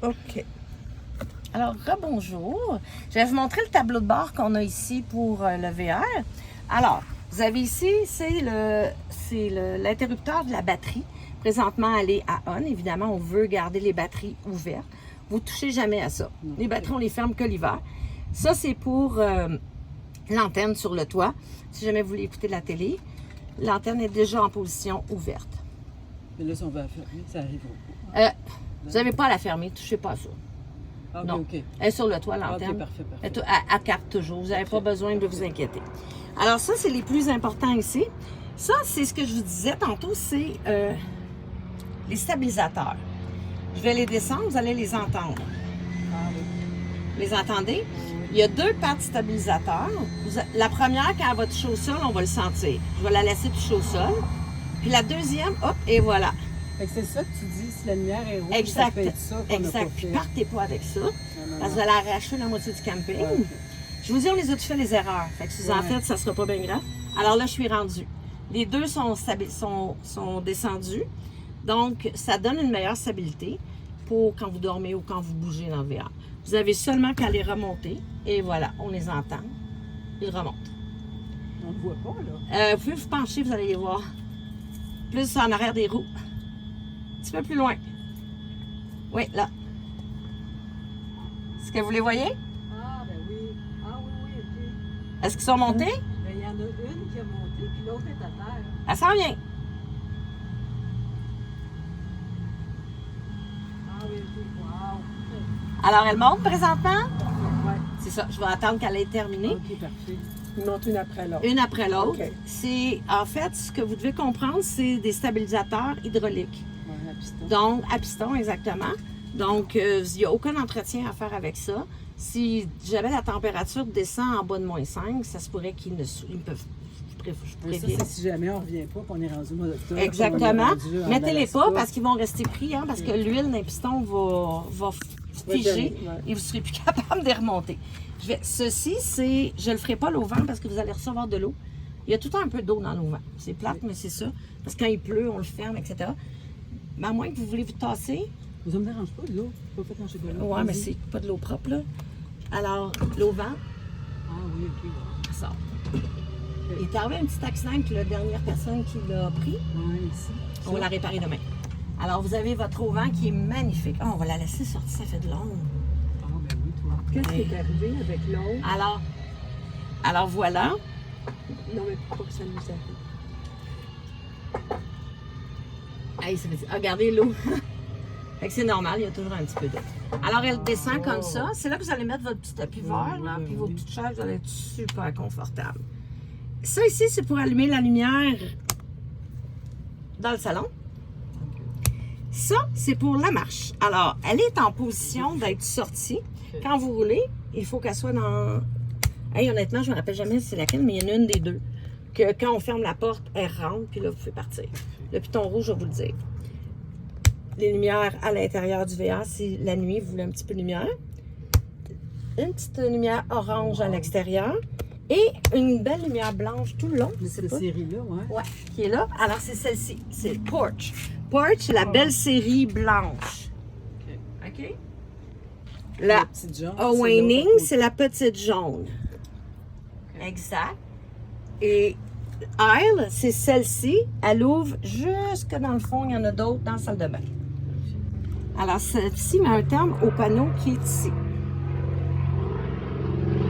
OK. Alors, rebonjour. Je vais vous montrer le tableau de bord qu'on a ici pour le VR. Alors, vous avez ici, c'est l'interrupteur de la batterie. Présentement, elle est à on. Évidemment, on veut garder les batteries ouvertes. Vous ne touchez jamais à ça. Les batteries, on les ferme que l'hiver. Ça, c'est pour l'antenne sur le toit. Si jamais vous voulez écouter de la télé, l'antenne est déjà en position ouverte. Mais là, si on va la fermer, ça arrivera pas. Vous n'avez pas à la fermer, touchez pas à ça. Ah, Non. OK. Elle est sur le toit, l'antenne. OK, parfait. Elle capte toujours. Vous n'avez pas besoin de vous inquiéter. Alors ça, c'est les plus importants ici. Ça, c'est ce que je vous disais tantôt, c'est les stabilisateurs. Je vais les descendre, vous allez les entendre. Ah, oui. Les entendez? Il y a deux pattes stabilisateurs. La première, quand elle va toucher au sol, on va le sentir. Je vais la laisser toucher au sol. Puis la deuxième, hop, et voilà. Fait que c'est ça que tu dis, si la lumière est rouge, Exact. ça peut être ça qu'on n'a pas Exact. Puis fait. partez pas avec ça. Non, Parce que vous allez arracher la moitié du camping. OK. Je vous dis, on les a tous fait les erreurs. Fait que si vous en faites, ça ne sera pas bien grave. Alors là, je suis rendue. Les deux sont descendus. Donc, ça donne une meilleure stabilité pour quand vous dormez ou quand vous bougez dans le VR. Vous avez seulement qu'à les remonter. Et voilà, on les entend. Ils remontent. On ne voit pas, là. Vous pouvez vous pencher, vous allez les voir. Plus en arrière des roues. Un petit peu plus loin. Oui, là. Est-ce que vous les voyez? Ah, ben oui. Ah, oui, oui, OK. Est-ce qu'ils sont montés? Ben, il y en a une qui a monté, puis l'autre est à terre. Elle s'en vient. Ah, oui, OK. Wow. Alors, elle monte présentement. Ouais. C'est ça. Je vais attendre qu'elle ait terminé. OK, parfait. Ils montent une après l'autre. Une après l'autre. OK. C'est, en fait, ce que vous devez comprendre, c'est des stabilisateurs hydrauliques. Ouais, la piston. Donc, à piston, exactement. Donc, il n'y a aucun entretien à faire avec ça. Si jamais la température descend en bas de -5, ça se pourrait qu'ils ils peuvent. Je Mais ça, préviens. c'est si jamais on ne revient pas, qu'on est rendu au mois d'octobre. Exactement. qu'on est rendu en Mettez-les pas Alaska. parce qu'ils vont rester pris, hein, parce que l'huile d'un piston va figer Ouais. et vous ne serez plus capable de les remonter. Ceci, c'est. Je ne le ferai pas l'auvent parce que vous allez recevoir de l'eau. Il y a tout le temps un peu d'eau dans l'auvent. C'est plate, mais c'est ça. Parce que quand il pleut, on le ferme, etc. Mais à moins que vous voulez vous tasser. Ça ne me dérange pas, de l'eau. Pas fait manger de l'eau. Ouais, mais Vas-y. c'est pas de l'eau propre, là. Alors, l'auvent, Ah, oui, OK. ça sort. Il est arrivé un petit accident avec la dernière personne qui l'a pris. Ouais, ici. On va la réparer demain. Alors, vous avez votre auvent qui est magnifique. Ah, on va la laisser sortir, ça fait de l'ombre. Ah, ben oui, toi. Qu'est-ce qui est arrivé avec l'autre? Alors voilà. Non, mais pas que ça nous arrive. Hey, ça veut dire, regardez l'eau. Fait que c'est normal, il y a toujours un petit peu d'eau. Alors, elle descend comme ça. C'est là que vous allez mettre votre petit tapis vert, là, puis vos petites chaises, vous allez être super confortable. Ça ici, c'est pour allumer la lumière dans le salon. Ça, c'est pour la marche. Alors, elle est en position d'être sortie. Quand vous roulez, il faut qu'elle soit dans... Hey, honnêtement, je me rappelle jamais c'est laquelle, mais il y en a une des deux. Que quand on ferme la porte, elle rentre, puis là, vous pouvez partir. Le piton rouge, je vais vous le dire. Les lumières à l'intérieur du VR, c'est la nuit, vous voulez un petit peu de lumière. Une petite lumière orange à l'extérieur. Et une belle lumière blanche tout le long. Mais je sais cette pas. série-là, ouais. Ouais, qui est là. Alors, c'est celle-ci. C'est Porch. Porch, c'est la belle série blanche. OK? La petite jaune. Awakening, c'est la petite jaune. Exact. Et Isle, c'est celle-ci. Elle ouvre jusque dans le fond. Il y en a d'autres dans la salle de bain. Alors, celle-ci met un terme au panneau qui est ici.